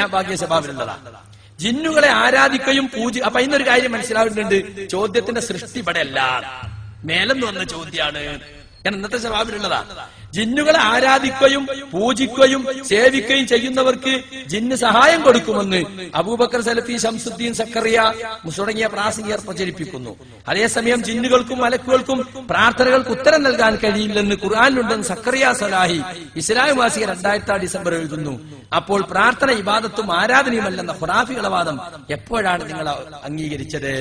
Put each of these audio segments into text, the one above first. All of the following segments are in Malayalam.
ഞാൻ ഭാഗ്യ സ്വഭാവത്തിലുള്ളതാണ്. ജിന്നുകളെ ആരാധിക്കുകയും അപ്പൊ ഇന്നൊരു കാര്യം മനസ്സിലാവുന്നുണ്ട്, ചോദ്യത്തിന്റെ സൃഷ്ടി ഇവിടെ അല്ല, മേലെന്ന് വന്ന ചോദ്യമാണ്. ഞാൻ ഇന്നത്തെ സ്വഭാവത്തിലുള്ളതാ. ജിന്നുകളെ ആരാധിക്കുകയും പൂജിക്കുകയും സേവിക്കുകയും ചെയ്യുന്നവർക്ക് ജിന്ന് സഹായം കൊടുക്കുമെന്ന് അബൂബക്കർ സലഫി, ശംസുദ്ദീൻ സക്കറിയ തുടങ്ങിയ പ്രാസംഗികർ പ്രചരിപ്പിക്കുന്നു. അതേസമയം ജിന്നുകൾക്കും മലക്കുകൾക്കും പ്രാർത്ഥനകൾക്ക് ഉത്തരം നൽകാൻ കഴിയില്ലെന്ന് ഖുർആനിലുണ്ടെന്ന് സക്കറിയ സലാഹി ഇസ്ലാം മാസിക 2000 ഡിസംബർ എഴുതുന്നു. അപ്പോൾ പ്രാർത്ഥന ഇബാദത്തും ആരാധനയുമല്ലെന്ന ഖുറാഫികളുടെ വാദം എപ്പോഴാണ് നിങ്ങൾ അംഗീകരിച്ചത്?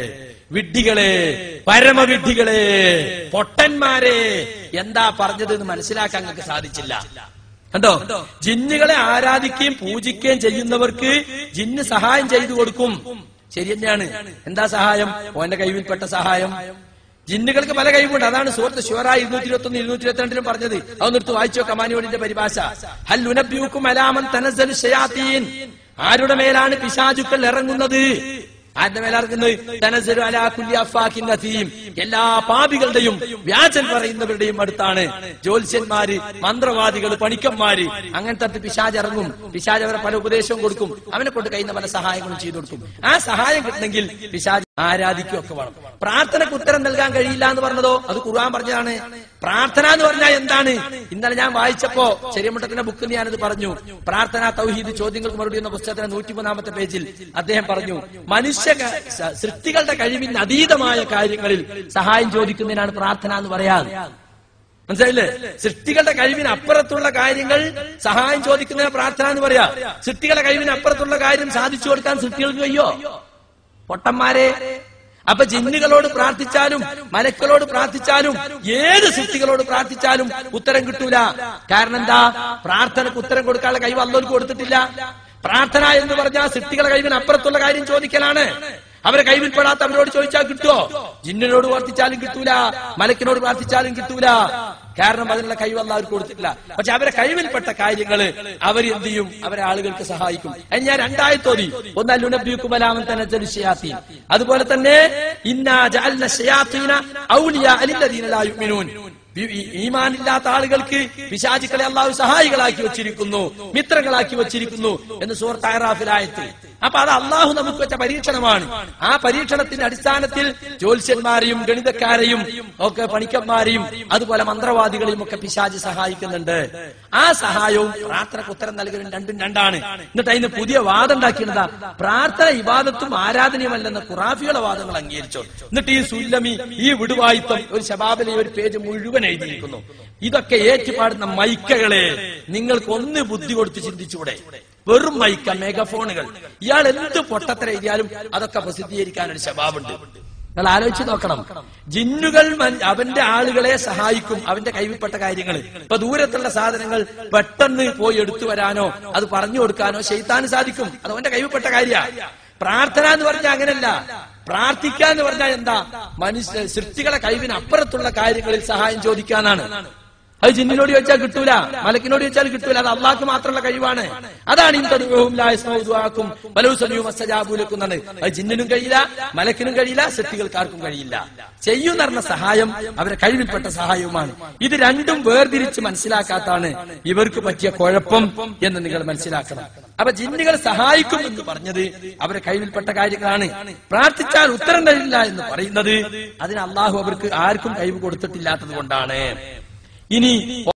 വിഡ്ഢികളെ, പരമവിഡ്ഢികളെ, പൊട്ടന്മാരെ, എന്താ പറഞ്ഞത് എന്ന് മനസ്സിലാക്കാൻ നിങ്ങൾക്ക് സാധിച്ചില്ല. കണ്ടോ, ജിന്നുകളെ ആരാധിക്കുകയും പൂജിക്കുകയും ചെയ്യുന്നവർക്ക് ജിന്ന് സഹായം ചെയ്തു കൊടുക്കും. ശരി തന്നെയാണ്. എന്താ സഹായം? ഓന്റെ കഴിവിൽപ്പെട്ട സഹായം. ജിന്നുകൾക്ക് പല കഴിവുണ്ട്. അതാണ് സൂറത്ത് ശൂറ 221, 222 പറഞ്ഞത്. അതൊന്നെടുത്ത് വായിച്ചോ, കമാനിയോടിന്റെ പരിഭാഷ. ഹൽ നുനബ്ബിഉകും അലാ മൻ തനസ്സലു ശയാത്തീൻ, ആരുടെ മേലാണ് പിശാചുക്കൾ ഇറങ്ങുന്നത്? ആരുടെ മേലിറങ്ങുന്നത്? തനസ്സലു അലാ കുല്ലി അഫാക്കിൻ നസീം, എല്ലാ പാപികളുടെയും വ്യാജൻ പറയുന്നവരുടെയും അടുത്താണ്. ജ്യോത്സ്യന്മാര്, മന്ത്രവാദികൾ, പണിക്കന്മാര്, അങ്ങനത്തെ പിശാച് ഇറങ്ങും. പിശാച് അവരെ പല ഉപദേശവും കൊടുക്കും, അവനെ കൊണ്ട് കഴിയുന്ന പല സഹായങ്ങളും ചെയ്തു കൊടുക്കും. ആ സഹായം കിട്ടണമെങ്കിൽ പിശാച് ആരാധിക്കുകയൊക്കെ വേണം. പ്രാർത്ഥനക്ക് ഉത്തരം നൽകാൻ കഴിയില്ല എന്ന് പറഞ്ഞതോ അത് ഖുർആൻ പറഞ്ഞതാണ്. പ്രാർത്ഥന എന്ന് പറഞ്ഞാൽ എന്താണ്? ഇന്നലെ ഞാൻ വായിച്ചപ്പോ ചെറിയമുട്ടത്തിന്റെ ബുക്കിൽ ഞാനത് പറഞ്ഞു. പ്രാർത്ഥന തൗഹീദ് ചോദ്യങ്ങൾക്ക് മറുപടി എന്ന പുസ്തകത്തിന്റെ 103-ാമത്തെ പേജിൽ അദ്ദേഹം പറഞ്ഞു, മനുഷ്യ സൃഷ്ടികളുടെ കഴിവിന് അതീതമായ കാര്യങ്ങളിൽ സഹായം ചോദിക്കുന്നതിനാണ് പ്രാർത്ഥന എന്ന് പറയാറ്. മനസ്സിലായില്ലേ? സൃഷ്ടികളുടെ കഴിവിന് അപ്പുറത്തുള്ള കാര്യങ്ങൾ സഹായം ചോദിക്കുന്നതിന് പ്രാർത്ഥന എന്ന് പറയാ. സൃഷ്ടികളുടെ കഴിവിന് അപ്പുറത്തുള്ള കാര്യം സാധിച്ചു കൊടുക്കാൻ സൃഷ്ടികൾക്ക് കഴിയോ? പൊട്ടന്മാരെ. അപ്പൊ ജിന്നുകളോട് പ്രാർത്ഥിച്ചാലും മലക്കളോട് പ്രാർത്ഥിച്ചാലും ഏത് സൃഷ്ടികളോട് പ്രാർത്ഥിച്ചാലും ഉത്തരം കിട്ടൂല. കാരണം എന്താ? പ്രാർത്ഥനക്ക് ഉത്തരം കൊടുക്കാനുള്ള കഴിവ് അല്ലാഹുവിന് കൊടുത്തിട്ടില്ല. പ്രാർത്ഥന എന്ന് പറഞ്ഞാൽ സൃഷ്ടികളുടെ കഴിവിന് അപ്പുറത്തുള്ള കാര്യം ചോദിക്കലാണ്. അവരെ കൈവിൽപ്പെടാത്ത അവരോട് ചോദിച്ചാൽ കിട്ടുമോ? ജിന്നിനോട് പ്രാർത്ഥിച്ചാലും കിട്ടൂല, മലക്കിനോട് പ്രാർത്ഥിച്ചാലും കിട്ടൂല. കാരണം അതിനുള്ള കഴിവ് അല്ലാഹു കൊടുത്തിട്ടില്ല. പക്ഷെ അവരെ കഴിവിൽപ്പെട്ട കാര്യങ്ങള് അവർ എന്ത് ചെയ്യും? അവരെ ആളുകൾക്ക് സഹായിക്കും. ഞാൻ 2 ആയത്തോതി. ഒന്ന് ലുനബ്ബിഉകും അലാ മൻ തനസ്സലു ശയാത്തീൻ, അതുപോലെ തന്നെ ഇന്നാ ജഅൽന ശയാത്തീന ഔലിയാ ലില്ലദീന ലാ യുഅ്മിനൂൻ, ഈമാനില്ലാത്ത ആളുകൾക്ക് പിശാചുക്കളെ അല്ലാഹു സഹായികളാക്കി വെച്ചിരിക്കുന്നു, മിത്രങ്ങളാക്കി വെച്ചിരിക്കുന്നു എന്ന് സൂറത്ത് അഅറാഫിൽ ആയത്ത്. അപ്പൊ അത് അള്ളാഹു നമുക്ക് വെച്ച പരീക്ഷണമാണ്. ആ പരീക്ഷണത്തിന്റെ അടിസ്ഥാനത്തിൽ ജ്യോത്സ്യന്മാരെയും ഗണിതക്കാരെയും ഒക്കെ പണിക്കന്മാരെയും അതുപോലെ മന്ത്രവാദികളെയും ഒക്കെ പിശാച് സഹായിക്കുന്നുണ്ട്. ആ സഹായവും പ്രാർത്ഥനക്ക് ഉത്തരം നൽകലും രണ്ടും രണ്ടാണ്. എന്നിട്ട് അതിന് പുതിയ വാദം ഉണ്ടാക്കിയിരുന്നതാ പ്രാർത്ഥന ഇബാദത്തും ആരാധനയുമല്ലെന്ന ഖുറാഫികളുടെ വാദങ്ങൾ അംഗീകരിച്ചു. എന്നിട്ട് ഈ സുല്ലമി, ഈ വിടുവായിത്വം ഒരു ശബാബിലെ ഒരു പേജ് മുഴുവൻ എഴുതിയിരിക്കുന്നു. ഇതൊക്കെ ഏറ്റുപാടുന്ന മൈക്കകളെ നിങ്ങൾക്ക് ഒന്ന് ബുദ്ധി കൊടുത്ത് ചിന്തിച്ചൂടെ? വെറും മൈക്ക, മെഗാഫോണുകൾ. ഇയാൾ എന്ത് പൊട്ടത്തര എഴുതിയാലും അതൊക്കെ പ്രസിദ്ധീകരിക്കാൻ ഒരു ശബാബുണ്ട്. നിങ്ങൾ ആലോചിച്ച് നോക്കണം. ജിന്നുകൾ അവന്റെ ആളുകളെ സഹായിക്കും, അവന്റെ കൈവിൽപ്പെട്ട കാര്യങ്ങൾ. ഇപ്പൊ ദൂരത്തുള്ള സാധനങ്ങൾ പെട്ടെന്ന് പോയി എടുത്തു വരാനോ അത് പറഞ്ഞു കൊടുക്കാനോ ശൈത്താന് സാധിക്കും. അത് അവന്റെ കൈവിൽപ്പെട്ട കാര്യമാണ്. പ്രാർത്ഥന എന്ന് പറഞ്ഞാൽ അങ്ങനല്ല. പ്രാർത്ഥിക്കുക എന്ന് പറഞ്ഞാൽ എന്താ? മനുഷ്യ സൃഷ്ടികളെ കഴിവിന് അപ്പുറത്തുള്ള കാര്യങ്ങളിൽ സഹായം ചോദിക്കാനാണ്. അത് ജിന്നിനോട് ചോദിച്ചാൽ കിട്ടൂല, മലക്കിനോട് ചോദിച്ചാൽ കിട്ടൂല. അത് അള്ളാഹ്ക്ക് മാത്രമുള്ള കഴിവാണ്. അതാണ് അത് ജിന്നിനും കഴിയില്ല, മലക്കിനും കഴിയില്ല, സൃഷ്ടികൾക്കാർക്കും കഴിയില്ല. ചെയ്യുന്ന പറഞ്ഞ സഹായം അവരെ കഴിവിൽപ്പെട്ട സഹായവുമാണ്. ഇത് രണ്ടും വേർതിരിച്ച് മനസ്സിലാക്കാത്താണ് ഇവർക്ക് പറ്റിയ കുഴപ്പം എന്ന് നിങ്ങൾ മനസ്സിലാക്കണം. അപ്പൊ ജിന്നുകൾ സഹായിക്കും എന്ന് പറഞ്ഞത് അവരെ കഴിവിൽപ്പെട്ട കാര്യങ്ങളാണ്. പ്രാർത്ഥിച്ചാൽ ഉത്തരം കഴിയില്ല എന്ന് പറയുന്നത് അതിന് അള്ളാഹു അവർക്ക് ആർക്കും കഴിവ് കൊടുത്തിട്ടില്ലാത്തത് കൊണ്ടാണ്. ഇനി